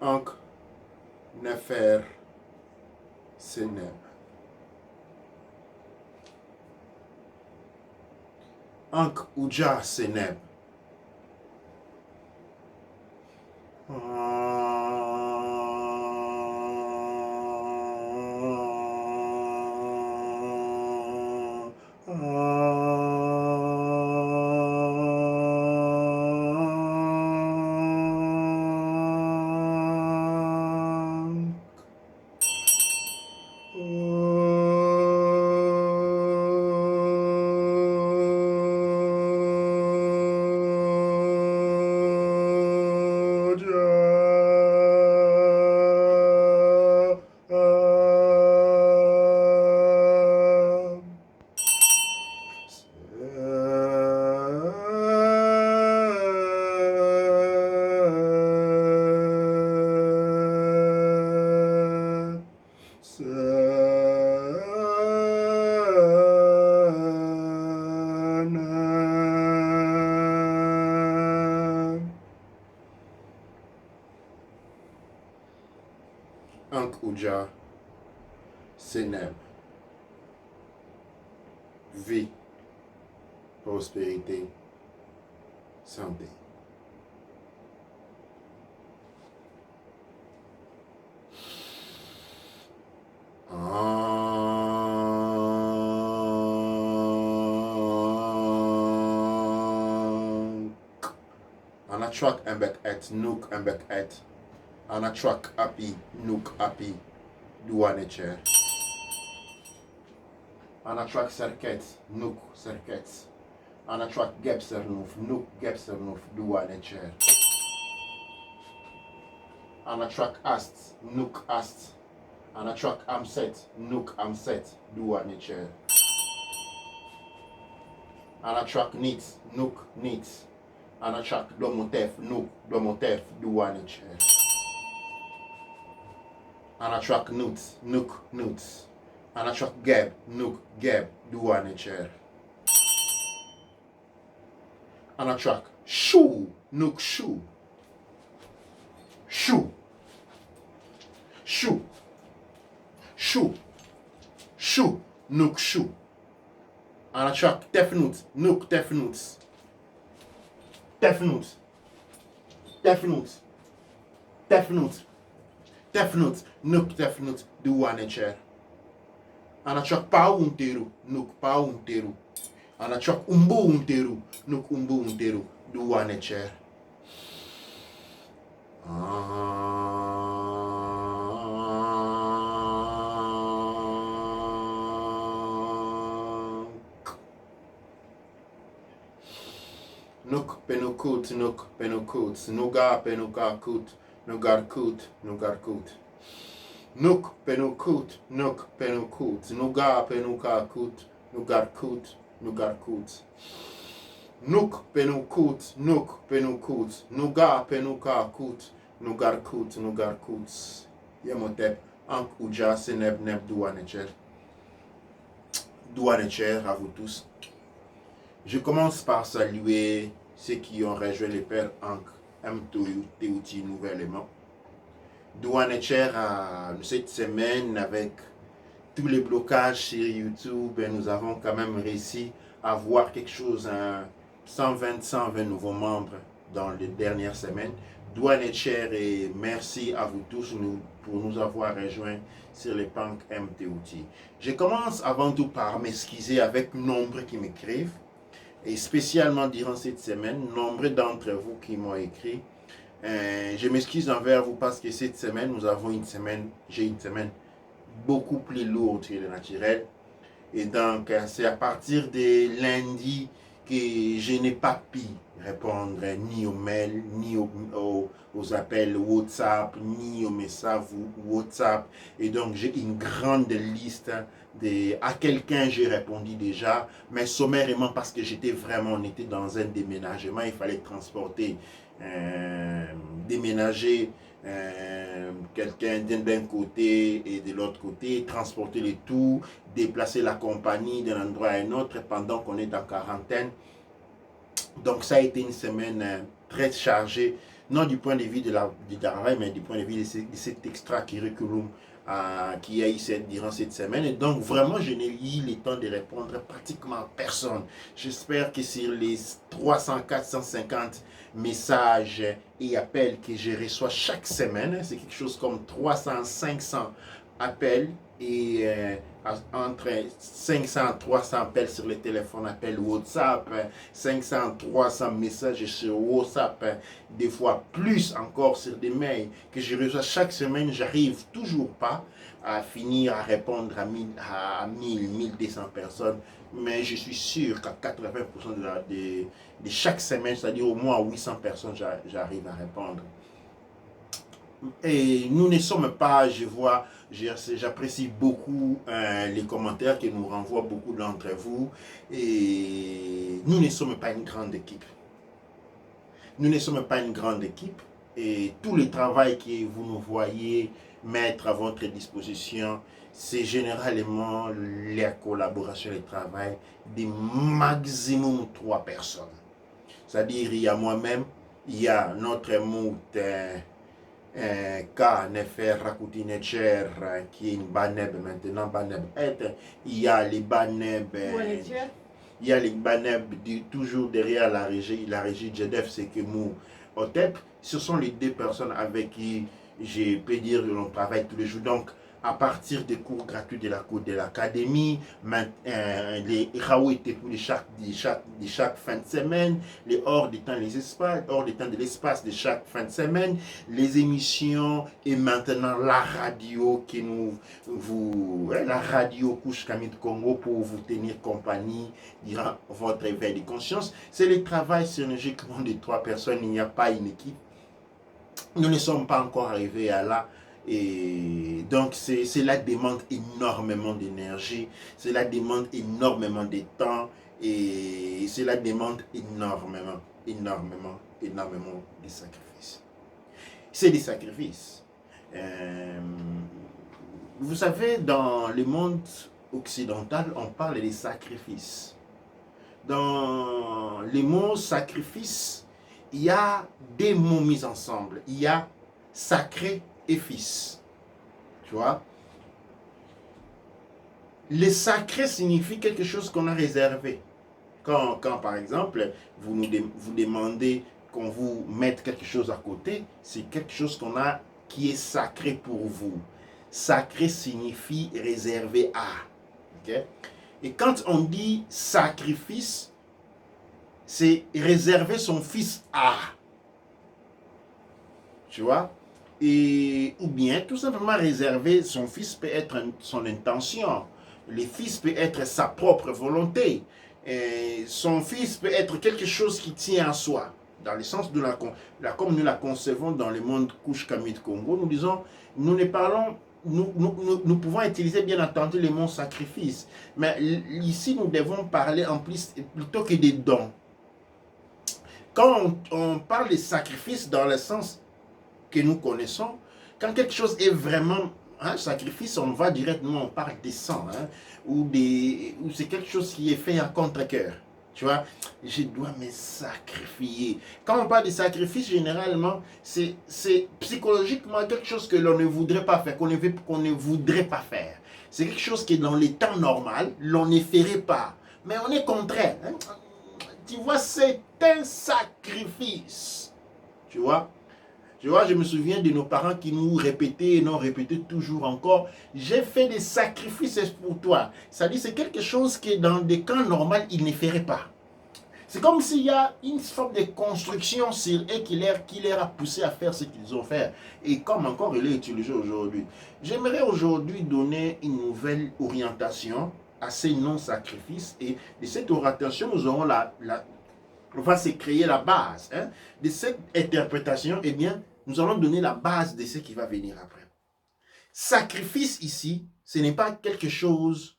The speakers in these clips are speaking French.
Ankh Nefer Seneb. Ankh Uja Seneb. Ankh Uja Seneb. Vie, prospérité, santé. Anatrak embek et, nook embek et. Anatrak api, nook api, duaneche. Anatrak serket, nook serket. Anatrak gepsernuf, nook gepsernuf, duaneche. Anatrak ast, nook ast. Anatrak amset, nook amset, duaneche. Anatrak nit, nook nit. Anatrak domotef, nook domotef, duaneche. Anatrak nut, nook nut. Anatrak geb, nook geb, duaneche. Anatrak shoe, nook shoe. Shoe. Shoe. Shoe. Shoe, nook shoe. Anatrak tefnut, nook tefnut. Tefnut. Tefnut. Tefnut. Tefnut, nook tefnut, duaneche. Anatrak pa unteru, nook pa unteru. Anatrak umbu unteru, nook umbu unteru, duaneche. Nuk penukut, nuk penukut, nuga penuka kut, nugar kut, nugar kut. Nuk penukut, nuk penukut, nuga penuka kut, nugar kut, nugar kut. Nuk penukut, nuk penukut, nuga penuka kut, nugar kut, nugar kut. Yemotep, Ankh Uja Seneb Neb Douanecher. Douanecher à vous tous. Je commence par saluer ceux qui ont rejoint les pères Ankh Teuti nouvellement. Douanecher cette semaine avec tous les blocages sur YouTube, nous avons quand même réussi à voir quelque chose, 120 nouveaux membres dans les dernières semaines. Douanecher et merci à vous tous pour nous avoir rejoints sur les Ankh Teuti. Je commence avant tout par m'excuser avec nombre qui m'écrivent. Et spécialement durant cette semaine, nombreux d'entre vous qui m'ont écrit. Je m'excuse envers vous parce que cette semaine, j'ai une semaine beaucoup plus lourde que le naturel. Et donc, c'est à partir de lundi que je n'ai pas pu répondre ni aux mails, ni aux appels WhatsApp, ni aux messages WhatsApp. Et donc, j'ai une grande liste à quelqu'un j'ai répondu déjà, mais sommairement parce que on était dans un déménagement, il fallait transporter, déménager quelqu'un d'un côté et de l'autre côté, transporter le tout, déplacer la compagnie d'un endroit à un autre pendant qu'on est en quarantaine. Donc ça a été une semaine très chargée, non du point de vue du travail, mais du point de vue de cet extra-curriculum qui a eu durant cette semaine. Et donc vraiment, je n'ai eu le temps de répondre pratiquement à personne. J'espère que sur les 300, 450 messages et appels que je reçois chaque semaine, c'est quelque chose comme 300, 500 appels et entre 500 et 300 appels sur le téléphone, appels WhatsApp, 500 300 messages sur WhatsApp, des fois plus encore sur des mails que je reçois chaque semaine. J'arrive toujours pas à finir à répondre à 1000, 1200 personnes, mais je suis sûr qu'à 80% de chaque semaine, c'est-à-dire au moins à 800 personnes, j'arrive à répondre. Et nous ne sommes pas, j'apprécie beaucoup les commentaires que nous renvoient beaucoup d'entre vous. Et nous ne sommes pas une grande équipe. Nous ne sommes pas une grande équipe. Et tout le travail que vous nous voyez mettre à votre disposition, c'est généralement la collaboration et le travail de maximum 3 personnes. C'est-à-dire, il y a moi-même, il y a notre moute K. Nefer Rakutinecher, qui est une Baneb maintenant, Baneb est. Il y a les Baneb, il y a les Baneb toujours derrière la régie Jedef, c'est que Mou Otep. Ce sont les 2 personnes avec qui je peux dire que l'on travaille tous les jours. Donc, à partir des cours gratuits de l'académie, les Raouété de chaque fin de semaine, les hors des temps, hors des temps de l'espace de chaque fin de semaine, les émissions et maintenant la radio qui la radio Couche Kamit Congo pour vous tenir compagnie durant votre éveil de conscience. C'est le travail synergiquement de 3 personnes, il n'y a pas une équipe. Nous ne sommes pas encore arrivés à là. Et donc, cela demande énormément d'énergie, cela demande énormément de temps et cela demande énormément de sacrifices. C'est des sacrifices. Vous savez, dans le monde occidental, on parle des sacrifices. Dans les mots sacrifice, il y a des mots mis ensemble. Il y a sacré et fils. Tu vois? Le sacré signifie quelque chose qu'on a réservé. Quand par exemple, vous demandez qu'on vous mette quelque chose à côté, c'est quelque chose qui est sacré pour vous. Sacré signifie réservé à. Okay? Et quand on dit sacrifice, c'est réserver son fils à. Tu vois? Ou bien tout simplement réserver son fils peut être son intention. Le fils peut être sa propre volonté. Et son fils peut être quelque chose qui tient à soi. Dans le sens de comme nous la concevons dans le monde Couche Kamit Congo, nous disons, nous pouvons utiliser bien entendu le mot sacrifice. Mais ici, nous devons parler en plus plutôt que des dons. Quand on parle de sacrifice dans le sens que nous connaissons, quand quelque chose est vraiment un sacrifice, on va directement, on parle des sangs, ou c'est quelque chose qui est fait à contre-cœur. Tu vois, je dois me sacrifier. Quand on parle de sacrifice, généralement, c'est psychologiquement quelque chose que l'on ne voudrait pas faire, qu'on ne voudrait pas faire. C'est quelque chose qui, dans les temps normaux, l'on ne ferait pas. Mais on est contraire. Tu vois, c'est un sacrifice. Tu vois, je me souviens de nos parents qui nous répétaient et nous répétaient toujours encore, j'ai fait des sacrifices pour toi. C'est-à-dire, c'est quelque chose qui, dans des cas normaux, ils ne feraient pas. C'est comme s'il y a une forme de construction sur eux qui leur a poussé à faire ce qu'ils ont fait. Et comme encore il est utilisé aujourd'hui. J'aimerais aujourd'hui donner une nouvelle orientation à ces non-sacrifices. Et de cette orientation, nous aurons on va se créer la base. Hein. De cette interprétation, eh bien, nous allons donner la base de ce qui va venir après. Sacrifice ici, ce n'est pas quelque chose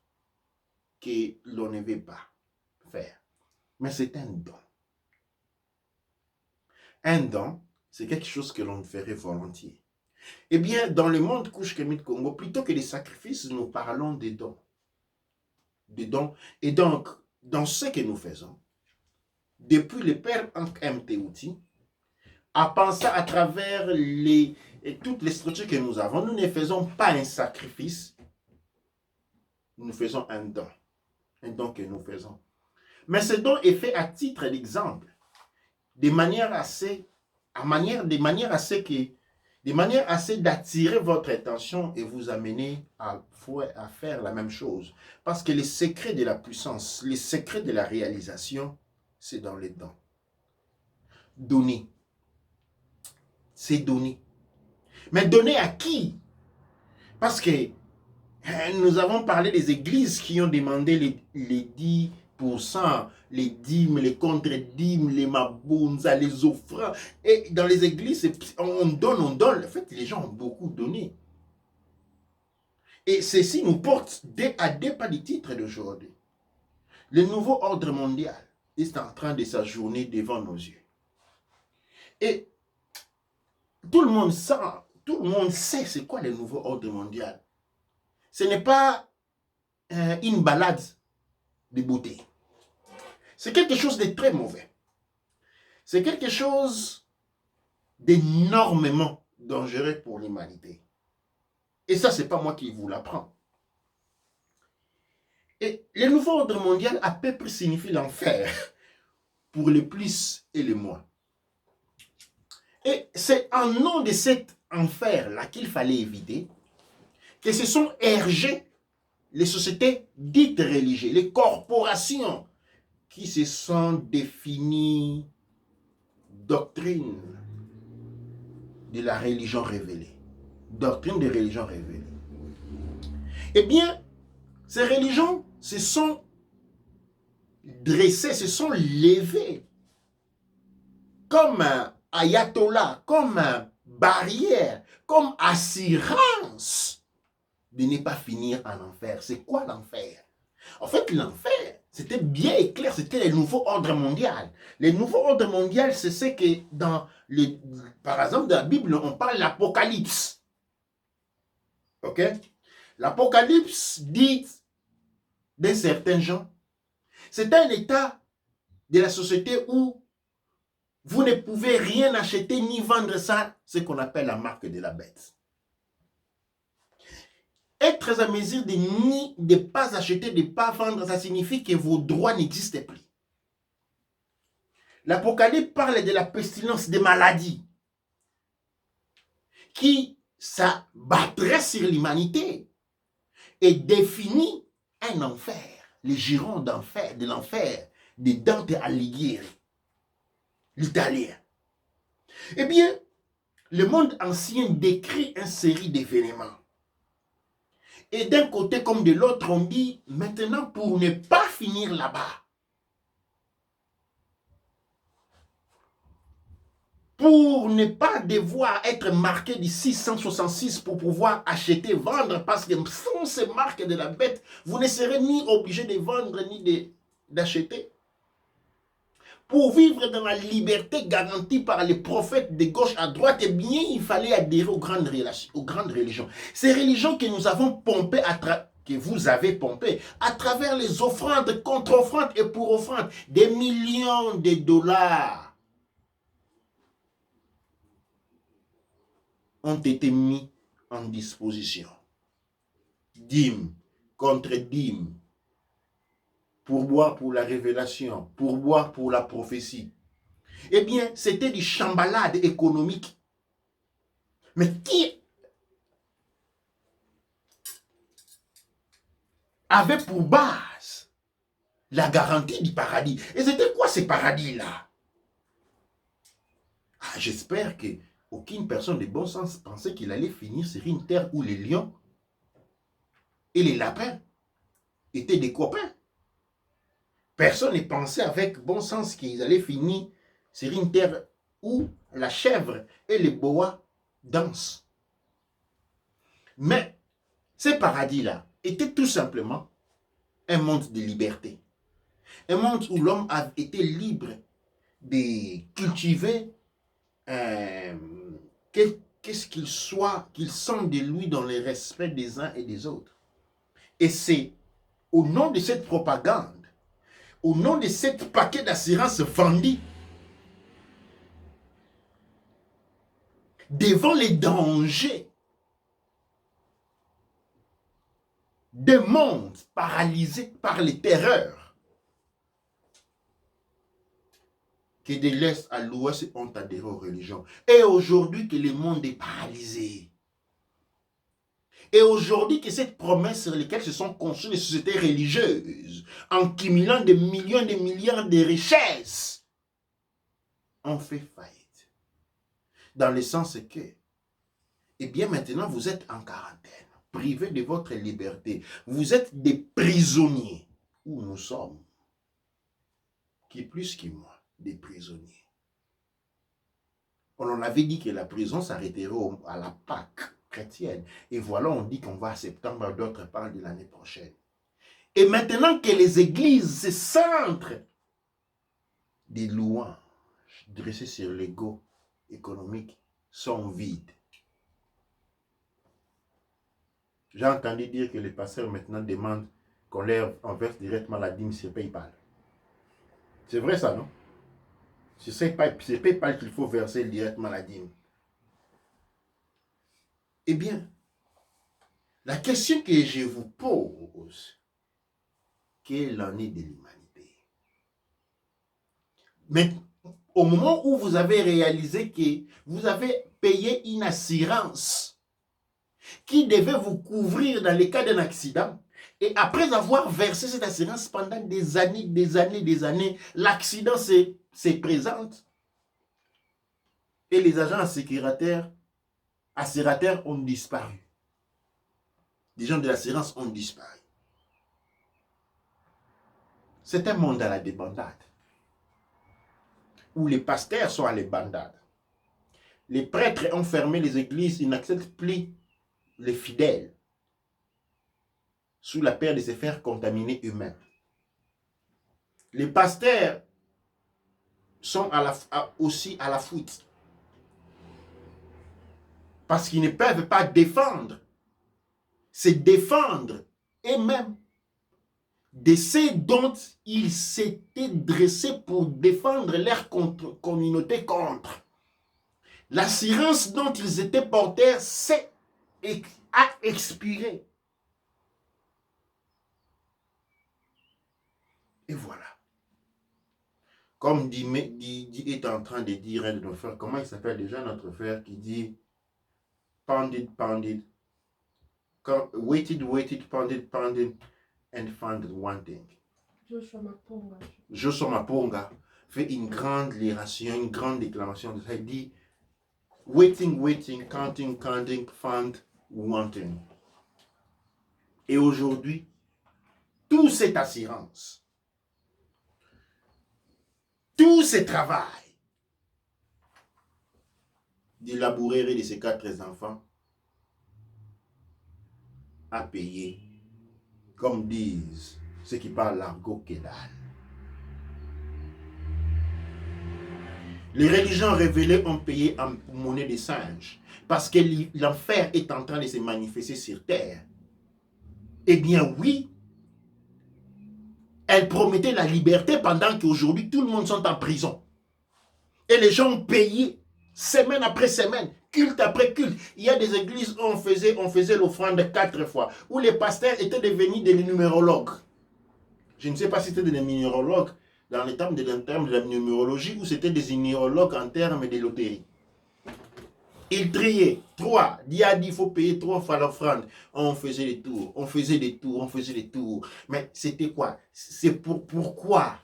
que l'on ne veut pas faire, mais c'est un don. Un don, c'est quelque chose que l'on ferait volontiers. Eh bien, dans le monde Couche Kémite Congo, plutôt que des sacrifices, nous parlons des dons. Des dons. Et donc, dans ce que nous faisons, depuis le Père M. Théouti, à penser à travers toutes les structures que nous avons, nous ne faisons pas un sacrifice, nous faisons un don que nous faisons. Mais ce don est fait à titre d'exemple, de manière assez d'attirer votre attention et vous amener à faire la même chose. Parce que les secrets de la puissance, les secrets de la réalisation, c'est dans les dons. Donner. C'est donner. Mais donner à qui? Parce que nous avons parlé des églises qui ont demandé les 10%, les dîmes, les contre-dîmes, les mabunza, les offrandes. Et dans les églises, on donne. En fait, les gens ont beaucoup donné. Et ceci nous porte à deux pas du titre d'aujourd'hui. Le nouveau ordre mondial est en train de s'ajourner devant nos yeux. Et tout le monde sait c'est quoi le nouveau ordre mondial. Ce n'est pas une balade de beauté. C'est quelque chose de très mauvais. C'est quelque chose d'énormément dangereux pour l'humanité. Et ça, ce n'est pas moi qui vous l'apprends. Et le nouveau ordre mondial, à peu près, signifie l'enfer pour les plus et les moins. Et c'est en nom de cet enfer-là qu'il fallait éviter que se sont érigées les sociétés dites religieuses, les corporations qui se sont définies doctrine de la religion révélée. Doctrine de religion révélée. Eh bien, ces religions se sont dressées, se sont levées comme ayatollah, comme barrière, comme assurance de ne pas finir en enfer. C'est quoi l'enfer? En fait, l'enfer, c'était bien et clair, c'était le nouveau ordre mondial. Le nouveau ordre mondial, c'est ce que par exemple, dans la Bible, on parle de l'Apocalypse. Ok? L'Apocalypse dit d'un certain genre, c'est un état de la société où vous ne pouvez rien acheter ni vendre ça, ce qu'on appelle la marque de la bête. Être à mesure de ne pas acheter, de ne pas vendre, ça signifie que vos droits n'existent plus. L'Apocalypse parle de la pestilence des maladies qui s'abattrait sur l'humanité et définit un enfer, les girons d'enfer, de l'enfer de Dante Alighieri, l'italien. Eh bien, le monde ancien décrit une série d'événements. Et d'un côté comme de l'autre, on dit, maintenant, pour ne pas finir là-bas, pour ne pas devoir être marqué du 666 pour pouvoir acheter, vendre, parce que sans ces marques de la bête, vous ne serez ni obligé de vendre ni d'acheter. Pour vivre dans la liberté garantie par les prophètes de gauche à droite, eh bien, il fallait adhérer aux grandes religions. Ces religions que nous avons pompées, que vous avez pompées, à travers les offrandes, contre-offrandes et pour offrandes, des millions de dollars ont été mis en disposition. Dîmes, contre-dîmes, pourboire pour la révélation, pourboire pour la prophétie. Eh bien, c'était du chambalade économique. Mais qui avait pour base la garantie du paradis? Et c'était quoi ces paradis-là? J'espère qu'aucune personne de bon sens pensait qu'il allait finir sur une terre où les lions et les lapins étaient des copains. Personne ne pensait avec bon sens qu'ils allaient finir sur une terre où la chèvre et les boas dansent. Mais ces paradis-là étaient tout simplement un monde de liberté. Un monde où l'homme a été libre de cultiver qu'est-ce qu'il soit, qu'il sente de lui dans le respect des uns et des autres. Et c'est au nom de cette propagande, au nom de cette paquet d'assurance vendue, devant les dangers des mondes paralysés par les terreurs, que de l'Est à l'Ouest ont adhéré aux religions. Et aujourd'hui que le monde est paralysé. Et aujourd'hui que cette promesse sur laquelle se sont construites les sociétés religieuses, en cumulant des millions, des milliards de richesses, ont fait faillite. Dans le sens que, eh bien maintenant vous êtes en quarantaine, privés de votre liberté. Vous êtes des prisonniers, où nous sommes, qui plus que moi, des prisonniers. On en avait dit que la prison s'arrêterait à la Pâque chrétienne. Et voilà, on dit qu'on va à septembre, d'autres parlent de l'année prochaine. Et maintenant que les églises, ces centres des louanges dressés sur l'ego économique, sont vides. J'ai entendu dire que les pasteurs maintenant demandent qu'on leur verse directement la dîme sur PayPal. C'est vrai ça, non? C'est PayPal qu'il faut verser directement la dîme. Eh bien, la question que je vous pose, quelle en est de l'humanité? Mais au moment où vous avez réalisé que vous avez payé une assurance qui devait vous couvrir dans le cas d'un accident, et après avoir versé cette assurance pendant des années, l'accident se présente et les agents assurateurs ont disparu. Les gens de l'assurance ont disparu. C'est un monde à la débandade, où les pasteurs sont à la bandade. Les prêtres ont fermé les églises, ils n'acceptent plus les fidèles, sous la peur de se faire contaminer eux-mêmes. Les pasteurs sont aussi à la fuite, parce qu'ils ne peuvent pas se défendre eux-mêmes de ceux dont ils s'étaient dressés pour défendre leur communauté contre. L'assurance dont ils étaient porteurs a expiré. Et voilà. Comme dit est en train de dire un de nos frères, comment il s'appelle déjà notre frère qui dit pounded, waited, pounded, and found one thing. Joshua Maponga fait une grande lyration, une grande déclamation de ça. Il dit waiting, counting, found one thing. Et aujourd'hui, toute cette assurance, tout ce travail du laboureur de ses 4 enfants a payé, comme disent ceux qui parlent l'argot, que dalle. Les religions révélées ont payé en monnaie de singe parce que l'enfer est en train de se manifester sur terre. Eh bien oui, elles promettaient la liberté pendant qu'aujourd'hui tout le monde est en prison. Et les gens ont payé semaine après semaine, culte après culte. Il y a des églises où on faisait l'offrande 4 fois, où les pasteurs étaient devenus des numérologues. Je ne sais pas si c'était des numérologues dans les termes de la numérologie ou c'était des numérologues en termes de loterie. Ils triaient 3. Il faut payer 3 fois l'offrande. On faisait des tours, on faisait des tours. Mais c'était quoi? C'est pourquoi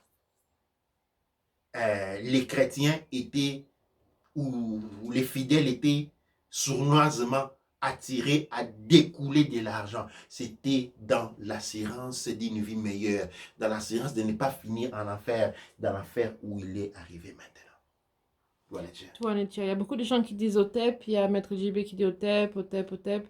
les chrétiens étaient, ou les fidèles étaient sournoisement attiré à découler de l'argent. C'était dans l'assurance d'une vie meilleure, dans l'assurance de ne pas finir en enfer, dans l'enfer où il est arrivé maintenant. Voilà, tiens. Il y a beaucoup de gens qui disent OTEP, il y a Maître JB qui dit OTEP, OTEP, OTEP.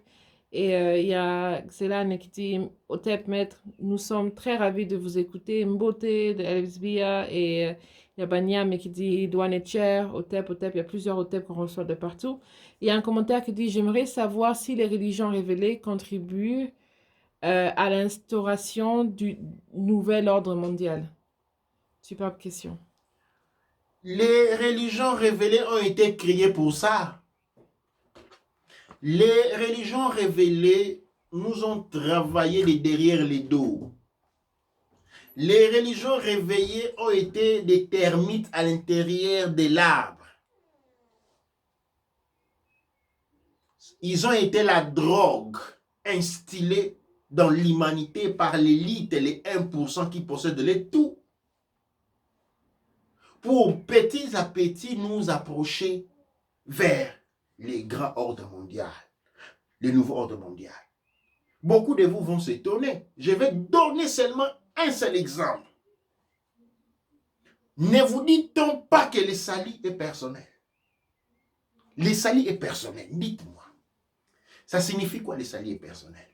Et il y a Xelane qui dit OTEP, Maître, nous sommes très ravis de vous écouter. Mbote de LSBia et il y a Banyam qui dit Douane et Cher, OTEP, OTEP. Il y a plusieurs OTEP qu'on reçoit de partout. Il y a un commentaire qui dit j'aimerais savoir si les religions révélées contribuent à l'instauration du nouvel ordre mondial. Superbe question. Les religions révélées ont été créées pour ça. Les religions révélées nous ont travaillé de derrière les dos. Les religions réveillées ont été des termites à l'intérieur de l'arbre. Ils ont été la drogue instillée dans l'humanité par l'élite et les 1% qui possèdent les tout. Pour petit à petit nous approcher vers les grands ordres mondiaux, les nouveaux ordres mondiaux. Beaucoup de vous vont s'étonner. Je vais donner seulement un seul exemple. Ne vous dit-on pas que le salut est personnel? Le salut est personnel, dites-moi. Ça signifie quoi le salut est personnel?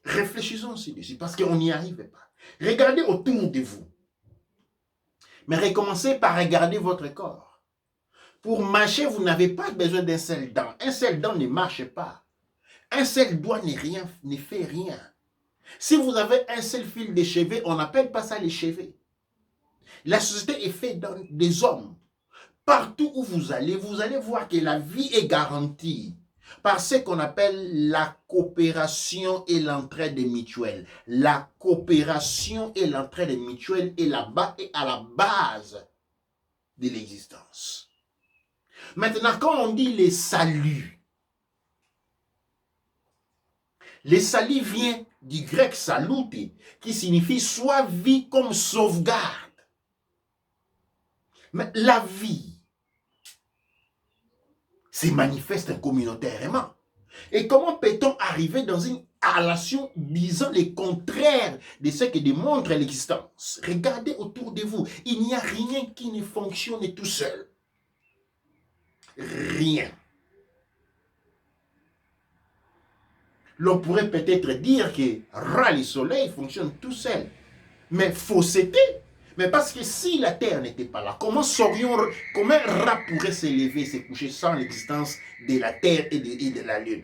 Réfléchissons aussi dessus parce qu'on n'y arrive pas. Regardez autour de vous. Mais recommencez par regarder votre corps. Pour marcher, vous n'avez pas besoin d'un seul dent. Un seul dent ne marche pas. Un seul doigt ne fait rien. Si vous avez un seul fil de cheveux, on n'appelle pas ça les cheveux. La société est faite des hommes. Partout où vous allez voir que la vie est garantie par ce qu'on appelle la coopération et l'entraide mutuelle. La coopération et l'entraide mutuelle est là-bas et à la base de l'existence. Maintenant, quand on dit les saluts, le salut vient du grec salute, qui signifie soit vie comme sauvegarde. Mais la vie se manifeste communautairement. Et comment peut-on arriver dans une relation disant le contraire de ce que démontre l'existence? Regardez autour de vous, il n'y a rien qui ne fonctionne tout seul. Rien. L'on pourrait peut-être dire que Ra, le soleil, fonctionne tout seul. Mais fausseté. Mais parce que si la Terre n'était pas là, comment Ra pourrait s'élever, se coucher sans l'existence de la Terre et de la Lune?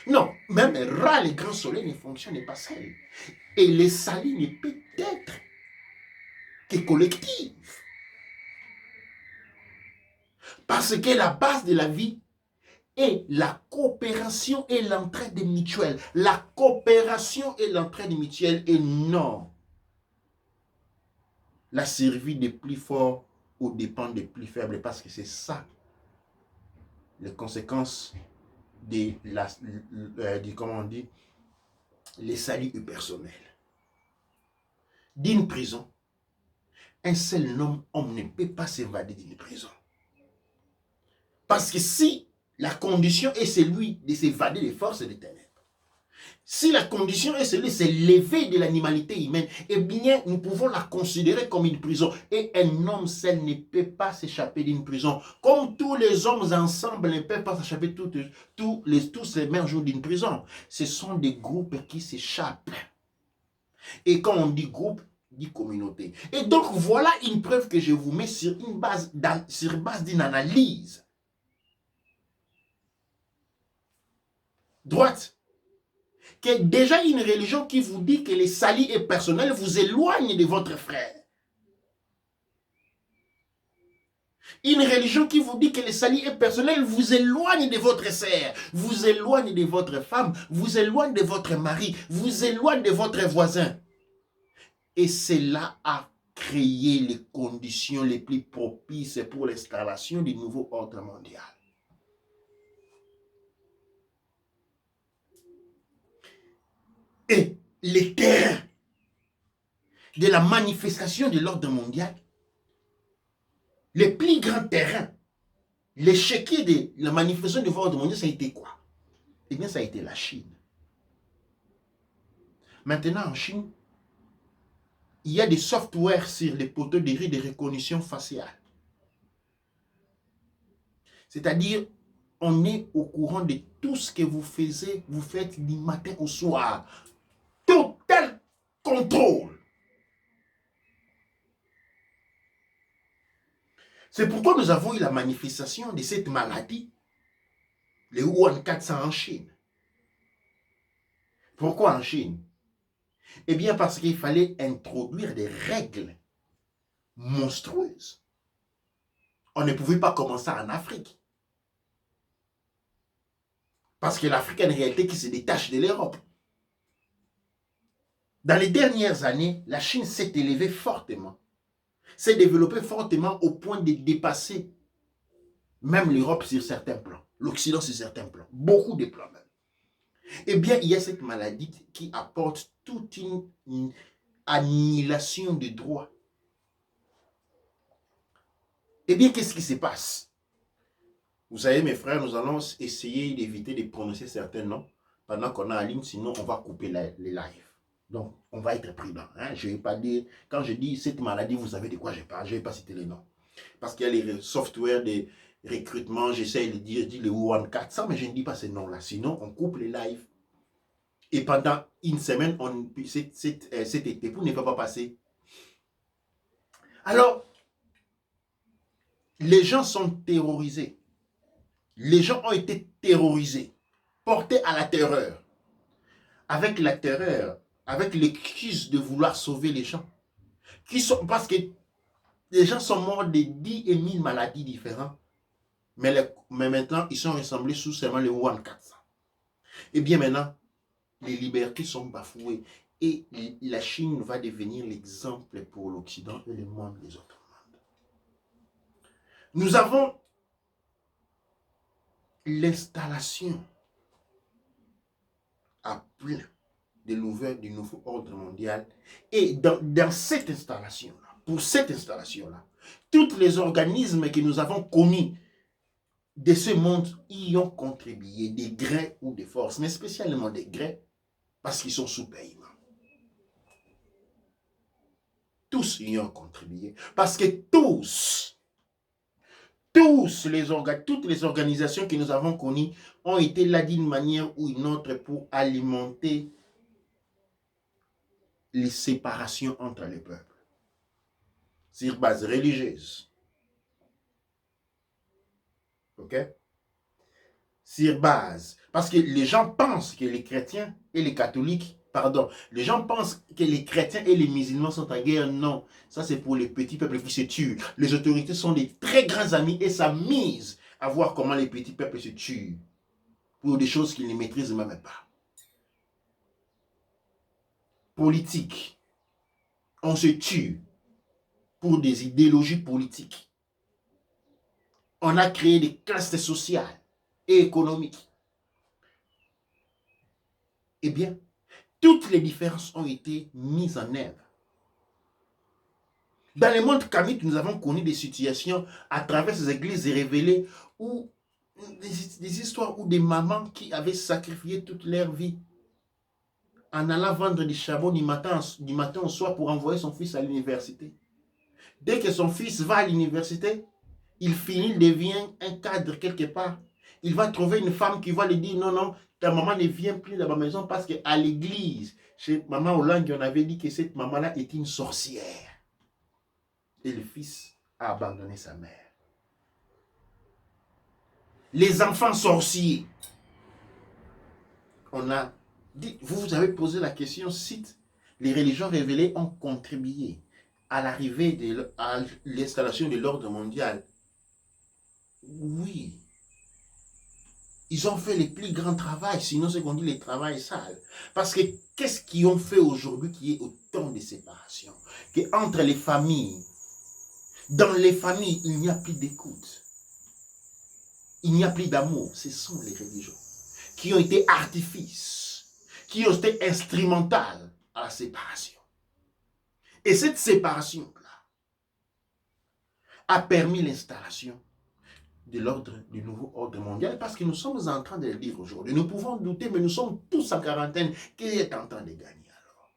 Non, même Ra, le grand soleil, ne fonctionne pas seul. Et le salut ne peut être que collectif. Parce que la base de la vie est la coopération et l'entraide mutuelle. La coopération et l'entraide mutuelle et non la survie des plus forts aux dépens des plus faibles, parce que c'est ça les conséquences comment on dit, les saluts personnels. D'une prison, un seul homme ne peut pas s'évader d'une prison. Parce que si la condition est celui de s'évader des forces des ténèbres, si la condition est celui de se lever de l'animalité humaine, eh bien, nous pouvons la considérer comme une prison. Et un homme seul ne peut pas s'échapper d'une prison. Comme tous les hommes ensemble ne peuvent pas s'échapper tous les mêmes jours d'une prison. Ce sont des groupes qui s'échappent. Et quand on dit groupe, on dit communauté. Et donc, voilà une preuve que je vous mets sur base d'une analyse droite. Que déjà une religion qui vous dit que le salut est personnel vous éloigne de votre frère. Une religion qui vous dit que le salut est personnel vous éloigne de votre sœur, vous éloigne de votre femme, vous éloigne de votre mari, vous éloigne de votre voisin. Et cela a créé les conditions les plus propices pour l'installation du nouveau ordre mondial. Et les terrains de la manifestation de l'ordre mondial, les plus grands terrains l'échiquier de la manifestation de l'ordre mondial, ça a été quoi? Eh bien, ça a été la Chine. Maintenant, en Chine, il y a des softwares sur les poteaux de riz de reconnaissance faciale. C'est-à-dire, on est au courant de tout ce que vous faites du matin au soir. Total contrôle. C'est pourquoi nous avons eu la manifestation de cette maladie, le Wuhan 400 en Chine. Pourquoi en Chine? Eh bien, parce qu'il fallait introduire des règles monstrueuses. On ne pouvait pas commencer en Afrique. Parce que l'Afrique a une réalité qui se détache de l'Europe. Dans les dernières années, la Chine s'est élevée fortement, s'est développée fortement au point de dépasser même l'Europe sur certains plans, l'Occident sur certains plans, beaucoup de plans même. Eh bien, il y a cette maladie qui apporte toute une annihilation des droits. Eh bien, qu'est-ce qui se passe? Vous savez, mes frères, nous allons essayer d'éviter de prononcer certains noms pendant qu'on a en ligne, sinon on va couper les lives. Donc, on va être prudent. Hein? Je ne vais pas dire, quand je dis cette maladie, vous savez de quoi je parle, je ne vais pas citer les noms. Parce qu'il y a les softwares de recrutement, j'essaie de dire, je dis le Wuhan 400, mais je ne dis pas ces noms-là. Sinon, on coupe les lives. Et pendant une semaine, cet été, pour ne pas passer. Alors, les gens sont terrorisés. Les gens ont été terrorisés, portés à la terreur. Avec la terreur, avec l'excuse de vouloir sauver les gens. Parce que les gens sont morts de 10 et 1000 maladies différentes. Mais maintenant, ils sont rassemblés sous seulement le Wuhan 400. Et bien maintenant, les libertés sont bafouées. Et la Chine va devenir l'exemple pour l'Occident et le monde des autres mondes. Nous avons l'installation à plein de du nouveau ordre mondial. Et dans cette installation-là, pour cette installation-là, tous les organismes que nous avons connus de ce monde y ont contribué, des grés ou des forces, mais spécialement des grés, parce qu'ils sont sous paiement. Tous y ont contribué, parce que toutes les organisations que nous avons connues ont été là d'une manière ou une autre pour alimenter les séparations entre les peuples, sur base religieuse. Ok? Sur base. Parce que les gens pensent que les chrétiens et les catholiques, les gens pensent que les chrétiens et les musulmans sont en guerre. Non, ça c'est pour les petits peuples qui se tuent. Les autorités sont des très grands amis et s'amusent à voir comment les petits peuples se tuent pour des choses qu'ils ne maîtrisent même pas. Politique. On se tue pour des idéologies politiques. On a créé des classes sociales et économiques. Eh bien, toutes les différences ont été mises en œuvre. Dans le monde kamique, nous avons connu des situations à travers ces églises révélées où des histoires où des mamans qui avaient sacrifié toute leur vie en allant vendre du charbon du matin au soir pour envoyer son fils à l'université. Dès que son fils va à l'université, il finit, il devient un cadre quelque part. Il va trouver une femme qui va lui dire non, non, ta maman ne vient plus dans ma maison parce qu'à l'église, chez maman Hollande, on avait dit que cette maman-là est une sorcière. Et le fils a abandonné sa mère. Les enfants sorciers. On a dit, vous avez posé la question, cite, les religions révélées ont contribué à l'arrivée à l'installation de l'ordre mondial. Oui. Ils ont fait le plus grand travail, sinon ce qu'on dit le travail sale. Parce que qu'est-ce qu'ils ont fait aujourd'hui qui est autant de séparation? Qu'entre les familles, dans les familles, il n'y a plus d'écoute. Il n'y a plus d'amour. Ce sont les religions qui ont été artifices, qui ont été instrumentales à la séparation. Et cette séparation-là a permis l'installation de l'ordre, du nouveau ordre mondial, parce que nous sommes en train de le dire aujourd'hui. Nous pouvons douter, mais nous sommes tous en quarantaine. Qui est en train de gagner alors?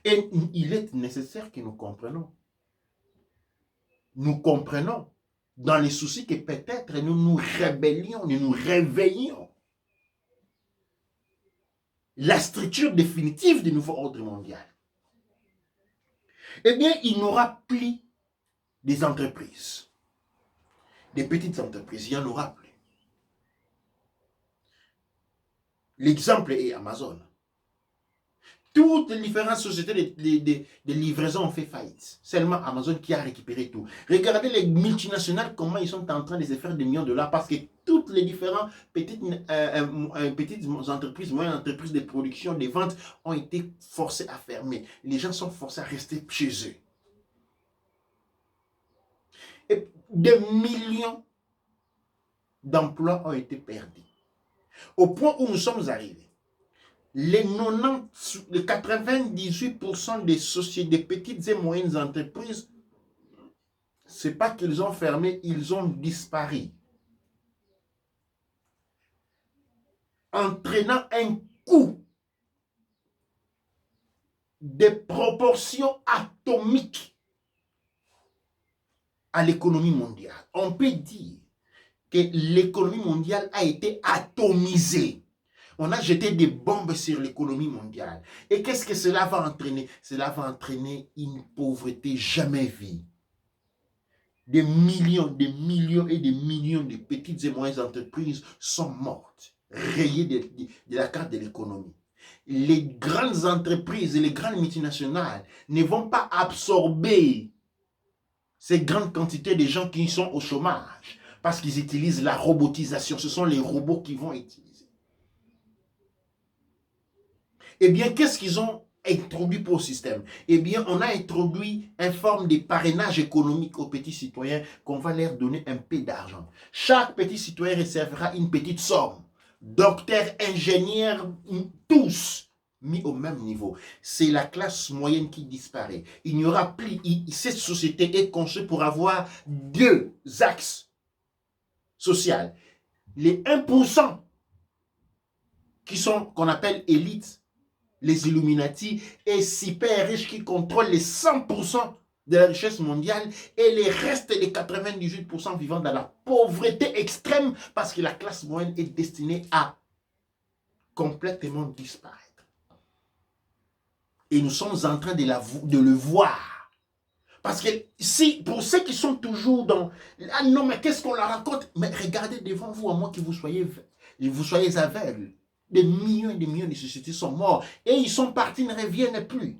Et il est nécessaire que nous comprenions. Nous comprenons dans les soucis que peut-être nous nous rébellions, nous nous réveillions. La structure définitive du nouveau ordre mondial. Eh bien, il n'aura plus des entreprises. Des petites entreprises, il n'y en aura plus. L'exemple est Amazon. Toutes les différentes sociétés de livraison ont fait faillite. Seulement Amazon qui a récupéré tout. Regardez les multinationales, comment ils sont en train de se faire des millions de dollars parce que toutes les différentes petites entreprises, moyennes entreprises de production, de vente ont été forcées à fermer. Les gens sont forcés à rester chez eux. Et des millions d'emplois ont été perdus. Au point où nous sommes arrivés. Les 98% des sociétés, des petites et moyennes entreprises, ce n'est pas qu'ils ont fermé, ils ont disparu. Entraînant un coût de proportions atomiques à l'économie mondiale. On peut dire que l'économie mondiale a été atomisée. On a jeté des bombes sur l'économie mondiale. Et qu'est-ce que cela va entraîner? Cela va entraîner une pauvreté jamais vue. Des millions et des millions de petites et moyennes entreprises sont mortes, rayées de la carte de l'économie. Les grandes entreprises et les grandes multinationales ne vont pas absorber ces grandes quantités de gens qui sont au chômage parce qu'ils utilisent la robotisation. Ce sont les robots qui vont utiliser. Eh bien, qu'est-ce qu'ils ont introduit pour le système? Eh bien, on a introduit une forme de parrainage économique aux petits citoyens qu'on va leur donner un peu d'argent. Chaque petit citoyen recevra une petite somme. Docteurs, ingénieurs, tous mis au même niveau. C'est la classe moyenne qui disparaît. Il n'y aura plus... Cette société est conçue pour avoir deux axes sociaux. Les 1% qui sont, qu'on appelle élites, les Illuminati, et super riches qui contrôlent les 100% de la richesse mondiale et les restes, les 98% vivant dans la pauvreté extrême parce que la classe moyenne est destinée à complètement disparaître. Et nous sommes en train de le voir. Parce que si, pour ceux qui sont toujours dans... Ah non, mais qu'est-ce qu'on leur raconte? Mais regardez devant vous, à moins que vous soyez aveugles. Des millions et des millions de sociétés sont morts. Et ils sont partis, ne reviennent plus.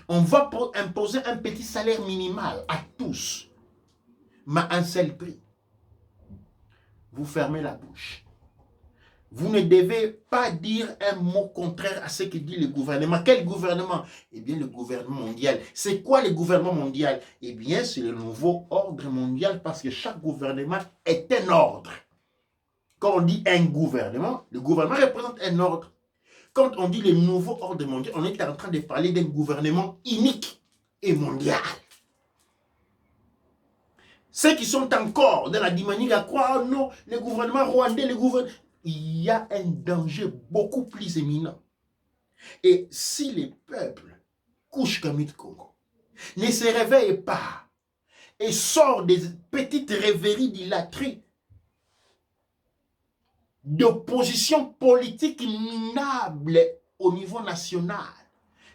On va imposer un petit salaire minimal à tous. Mais à un seul prix. Vous fermez la bouche. Vous ne devez pas dire un mot contraire à ce que dit le gouvernement. Quel gouvernement? Eh bien, le gouvernement mondial. C'est quoi le gouvernement mondial? Eh bien, c'est le nouveau ordre mondial parce que chaque gouvernement est un ordre. Quand on dit un gouvernement, le gouvernement représente un ordre. Quand on dit le nouveau ordre mondial, on est en train de parler d'un gouvernement unique et mondial. Ceux qui sont encore dans la dynamique à croire, oh non, le gouvernement rwandais, le gouvernement... Il y a un danger beaucoup plus éminent. Et si les peuples couchent comme le Congo, ne se réveillent pas et sortent des petites rêveries d'ilâtrie, d'opposition politique minable au niveau national,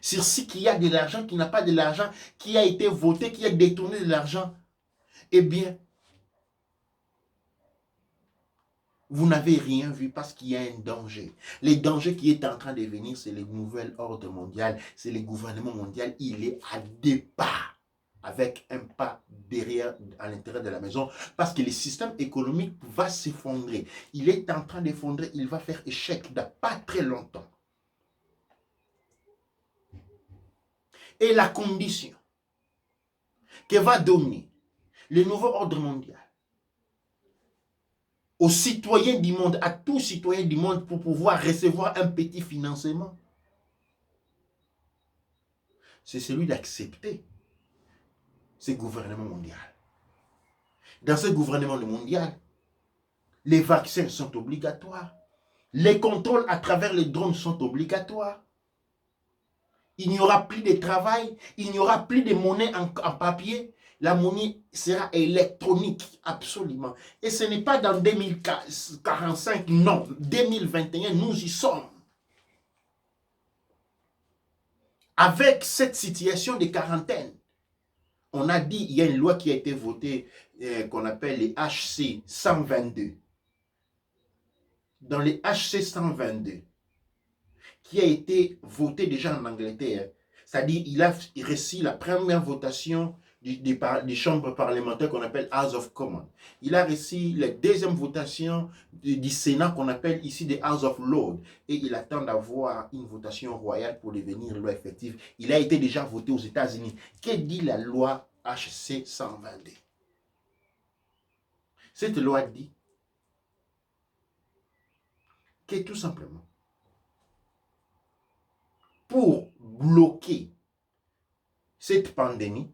sur ce qu'il y a de l'argent, qui n'a pas de l'argent, qui a été voté, qui a détourné de l'argent, eh bien, vous n'avez rien vu parce qu'il y a un danger. Le danger qui est en train de venir, c'est le nouvel ordre mondial, c'est le gouvernement mondial. Il est à deux pas, avec un pas derrière, à l'intérieur de la maison, parce que le système économique va s'effondrer. Il est en train d'effondrer, il va faire échec dans pas très longtemps. Et la condition que va donner le nouveau ordre mondial aux citoyens du monde, à tous citoyens du monde pour pouvoir recevoir un petit financement, c'est celui d'accepter ce gouvernement mondial. dans ce gouvernement mondial. Les vaccins sont obligatoires. Les contrôles à travers les drones sont obligatoires. Il n'y aura plus de travail, il n'y aura plus de monnaie en papier. La monnaie sera électronique, absolument. Et ce n'est pas dans 2045, non. 2021, nous y sommes. Avec cette situation de quarantaine, on a dit, il y a une loi qui a été votée, qu'on appelle les HC 122. Dans les HC 122, qui a été voté déjà en Angleterre, c'est-à-dire il a reçu la première votation des chambres parlementaires qu'on appelle House of Commons. Il a reçu la deuxième votation du Sénat qu'on appelle ici des House of Lords. Et il attend d'avoir une votation royale pour devenir loi effective. Il a été déjà voté aux États-Unis. Que dit la loi HC 122? Cette loi dit que tout simplement, pour bloquer cette pandémie,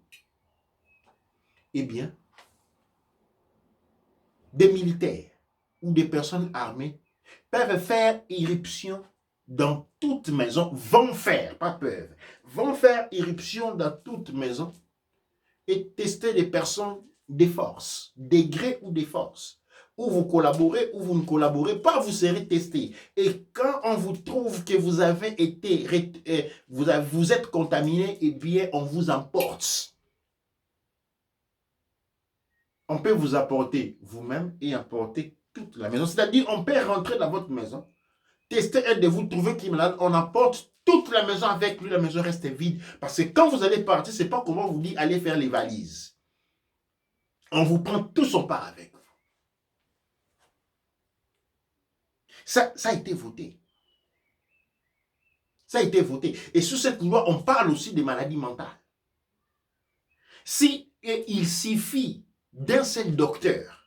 eh bien, des militaires ou des personnes armées peuvent faire irruption dans toute maison, vont faire, pas peuvent, vont faire irruption dans toute maison et tester des personnes des forces, des grés ou des forces. Ou vous collaborez ou vous ne collaborez pas, vous serez testé. Et quand on vous trouve que vous avez été, vous êtes contaminé, eh bien, on vous emporte. On peut vous apporter vous-même et apporter toute la maison. C'est-à-dire, on peut rentrer dans votre maison, tester un de vous, trouver qui est malade, on apporte toute la maison avec lui, la maison reste vide. Parce que quand vous allez partir, ce n'est pas comment on vous dit, allez faire les valises. On vous prend tout son part avec vous. Ça a été voté. Ça a été voté. Et sous cette loi, on parle aussi des maladies mentales. Si il suffit d'un seul docteur,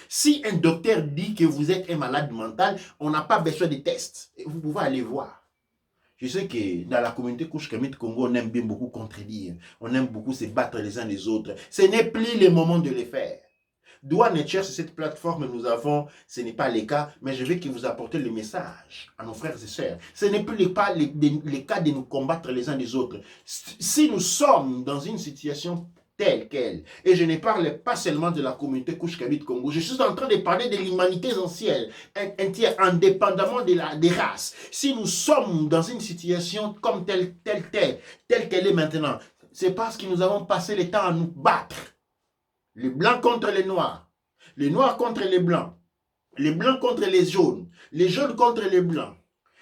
si un docteur dit que vous êtes un malade mental, on n'a pas besoin de tests. Vous pouvez aller voir. Je sais que dans la communauté Kouch-Kamit Congo, on aime bien beaucoup contredire. On aime beaucoup se battre les uns les autres. Ce n'est plus le moment de le faire. Doua Nature, c'est cette plateforme que nous avons, ce n'est pas le cas, mais je veux que vous apportez le message à nos frères et sœurs. Ce n'est plus le cas de nous combattre les uns les autres. Si nous sommes dans une situation telle qu'elle, et je ne parle pas seulement de la communauté Kouch-Kamit Congo, je suis en train de parler de l'humanité entière, indépendamment des races. Si nous sommes dans une situation comme telle qu'elle est maintenant, c'est parce que nous avons passé le temps à nous battre. Les blancs contre les noirs contre les blancs contre les jaunes contre les blancs,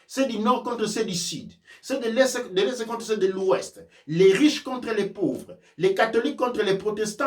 ceux du nord contre ceux du sud, ceux de l'est contre ceux de l'ouest, les riches contre les pauvres, les catholiques contre les protestants,